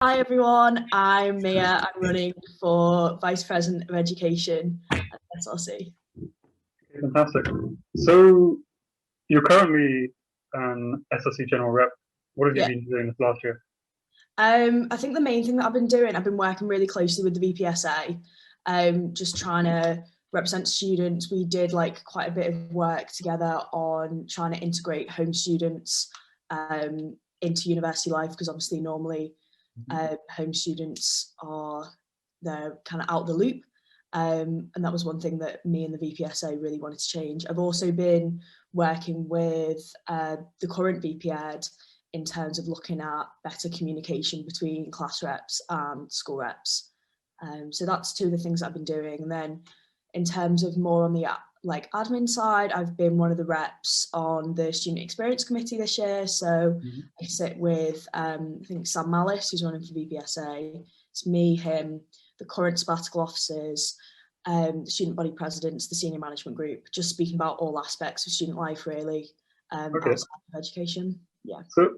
Hi everyone, I'm Mia. I'm running for Vice President of Education at SRC. Fantastic. So you're currently an SLC General Rep. What have you been doing this last year? I think the main thing that I've been working really closely with the VPSA, just trying to represent students. We did like quite a bit of work together on trying to integrate home students into university life, because obviously normally home students they're kind of out the loop. And that was one thing that me and the VPSA really wanted to change. I've also been working with the current VP-Ed in terms of looking at better communication between class reps and school reps. So that's two of the things I've been doing. And then in terms of more on the admin side, I've been one of the reps on the Student Experience Committee this year. So I sit with, I think, Sam Malice, who's running for VPSA. It's me, him, the current sabbatical officers, the student body presidents, the senior management group, just speaking about all aspects of student life, really, outside of education. Yeah. So,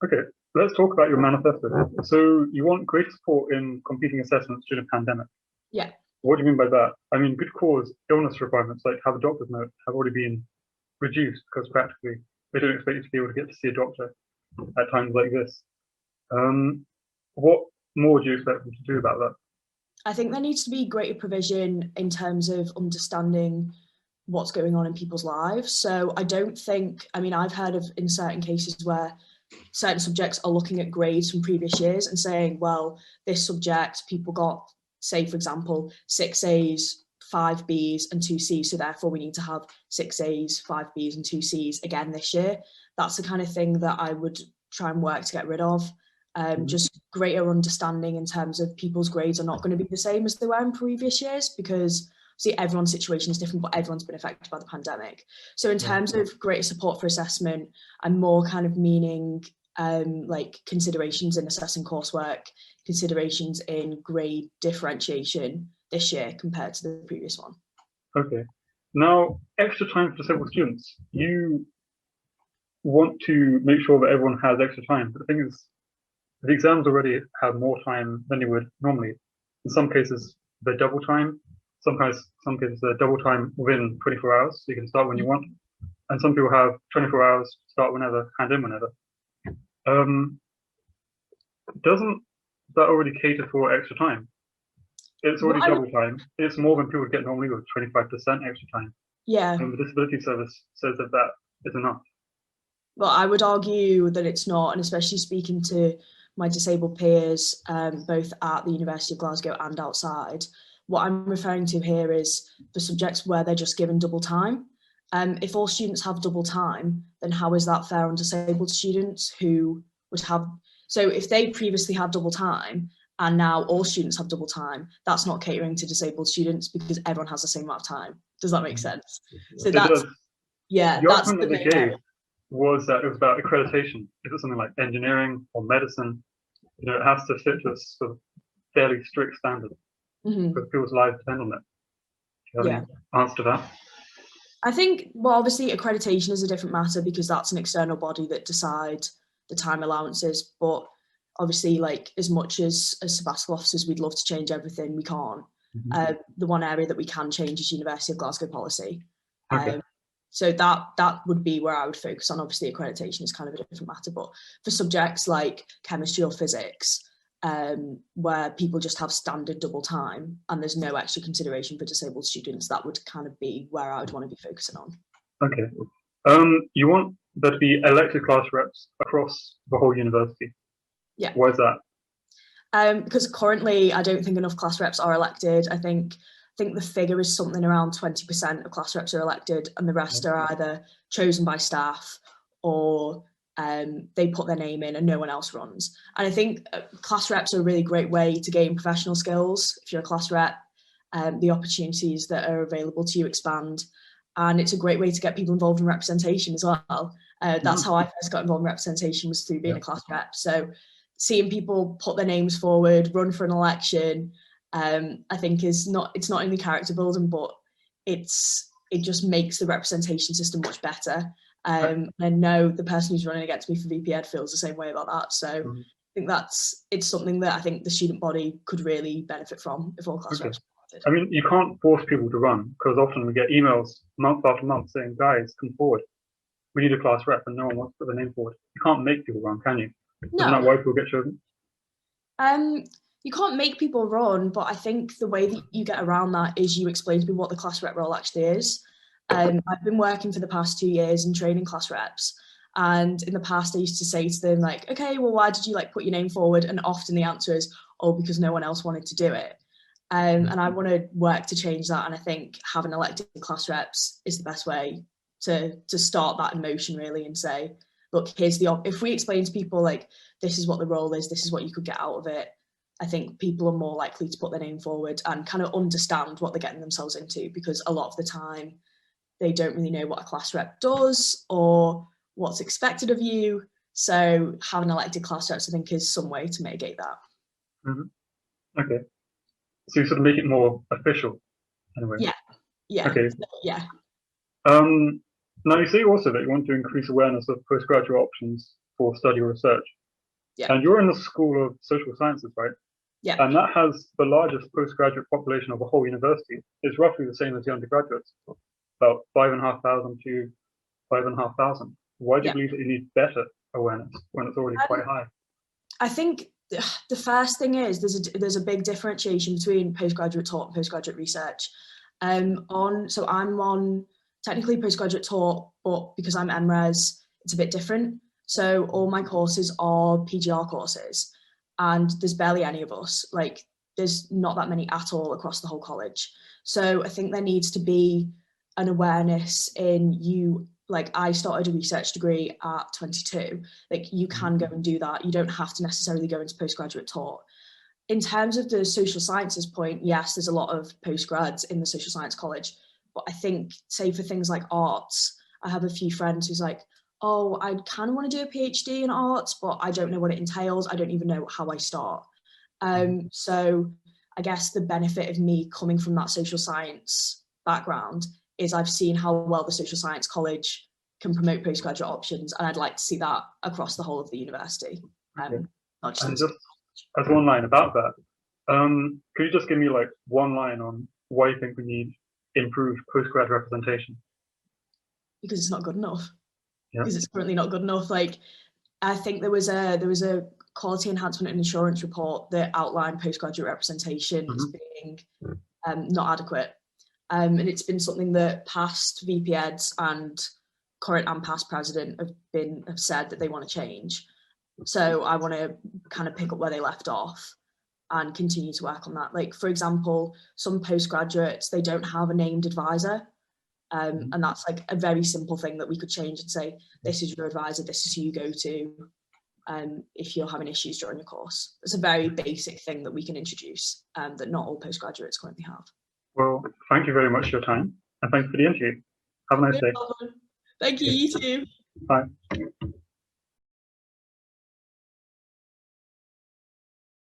okay, let's talk about your manifesto. So you want greater support in completing assessments during a pandemic. Yeah. What do you mean by that? I mean, good cause illness requirements, like have a doctor's note, have already been reduced because practically they don't expect you to be able to get to see a doctor at times like this. What more do you expect them to do about that? I think there needs to be greater provision in terms of understanding what's going on in people's lives. So I don't think, I mean, I've heard of in certain cases where certain subjects are looking at grades from previous years and saying, well, this subject people got, say, for example, 6 A's, 5 B's and 2 C's. So therefore we need to have 6 A's, 5 B's and 2 C's again this year. That's the kind of thing that I would try and work to get rid of. Just greater understanding in terms of people's grades are not going to be the same as they were in previous years, because see, everyone's situation is different, but everyone's been affected by the pandemic. So in terms of greater support for assessment, I'm more kind of meaning like considerations in assessing coursework, considerations in grade differentiation this year compared to the previous one. Okay. Now, extra time for disabled students. You want to make sure that everyone has extra time, but the thing is, the exams already have more time than you would normally. In some cases, they're double time. Some cases they're double time within 24 hours, so you can start when you want. And some people have 24 hours, start whenever, hand in whenever. Doesn't that already cater for extra time? It's already double time. It's more than people get normally with 25% extra time. Yeah. And the Disability Service says that that is enough. Well, I would argue that it's not, and especially speaking to my disabled peers, both at the University of Glasgow and outside, what I'm referring to here is the subjects where they're just given double time. If all students have double time, then how is that fair on disabled students who would have, so if they previously had double time and now all students have double time, that's not catering to disabled students because everyone has the same amount of time. Does that make sense? So that's, yeah, the argument that they gave was that it was about accreditation. If it's something like engineering or medicine, you know, it has to fit to a sort of fairly strict standard because people's lives depend on it. Do you have any answer to that? I think, well, obviously accreditation is a different matter because that's an external body that decides the time allowances. But obviously, like, as much as sabbatical officers, we'd love to change everything, we can't. The one area that we can change is University of Glasgow policy. So that would be where I would focus on. Obviously, accreditation is kind of a different matter, but for subjects like chemistry or physics, where people just have standard double time and there's no extra consideration for disabled students, that would kind of be where I would want to be focusing on. Okay. You want there to be elected class reps across the whole university? Yeah. Why is that? Because currently I don't think enough class reps are elected. I think the figure is something around 20% of class reps are elected and the rest are either chosen by staff or they put their name in and no one else runs. And I think class reps are a really great way to gain professional skills. If you're a class rep, the opportunities that are available to you expand. And it's a great way to get people involved in representation as well. That's how I first got involved in representation, was through being a class rep. So seeing people put their names forward, run for an election, I think it's not only character building, but it just makes the representation system much better. I know the person who's running against me for VP-Ed feels the same way about that. So I think it's something that I think the student body could really benefit from if all class reps were I mean, you can't force people to run, because often we get emails month after month saying, guys, come forward. We need a class rep, and no one wants to put their name forward. You can't make people run, can you? Isn't that why people get chosen? You can't make people run, but I think the way that you get around that is you explain to people what the class rep role actually is. I've been working for the past 2 years and training class reps. And in the past, I used to say to them, like, okay, well, why did you like put your name forward? And often the answer is, oh, because no one else wanted to do it. And I want to work to change that. And I think having elected class reps is the best way to start that emotion, really, and say, look, here's if we explain to people, like, this is what the role is, this is what you could get out of it, I think people are more likely to put their name forward and kind of understand what they're getting themselves into, because a lot of the time they don't really know what a class rep does or what's expected of you. So having elected class reps, I think, is some way to mitigate that. Mm-hmm. Okay. So you sort of make it more official, anyway. Yeah. Okay. Yeah. Now you say also that you want to increase awareness of postgraduate options for study or research. Yeah. And you're in the School of Social Sciences, right? Yeah. And that has the largest postgraduate population of the whole university. It's roughly the same as the undergraduates, about 5,500 to 5,500. Why do you believe that you need better awareness when it's already quite high? I think the first thing is there's a big differentiation between postgraduate taught and postgraduate research. So I'm on technically postgraduate taught, but because I'm MRes, it's a bit different. So all my courses are PGR courses, and there's barely any of us. Like, there's not that many at all across the whole college. So I think there needs to be an awareness in you. Like, I started a research degree at 22. Like, you can go and do that. You don't have to necessarily go into postgraduate taught. In terms of the social sciences point, yes, there's a lot of postgrads in the social science college. But I think, say for things like arts, I have a few friends who's like, oh, I kind of want to do a PhD in arts, but I don't know what it entails. I don't even know how I start. So I guess the benefit of me coming from that social science background is I've seen how well the social science college can promote postgraduate options, and I'd like to see that across the whole of the university. Not just and just as one line about that, could you just give me like one line on why you think we need improved postgrad representation? Because it's not good enough. Yeah. Because it's currently not good enough. Like, I think there was a quality enhancement and insurance report that outlined postgraduate representation as being not adequate. And it's been something that past VP Eds and current and past president have said that they want to change. So I want to kind of pick up where they left off and continue to work on that. Like, for example, some postgraduates, they don't have a named advisor. And that's like a very simple thing that we could change and say, this is your advisor, this is who you go to if you're having issues during your course. It's a very basic thing that we can introduce that not all postgraduates currently have. Well, thank you very much for your time, and thanks for the interview. Have a nice day. Thank you, you too. Bye.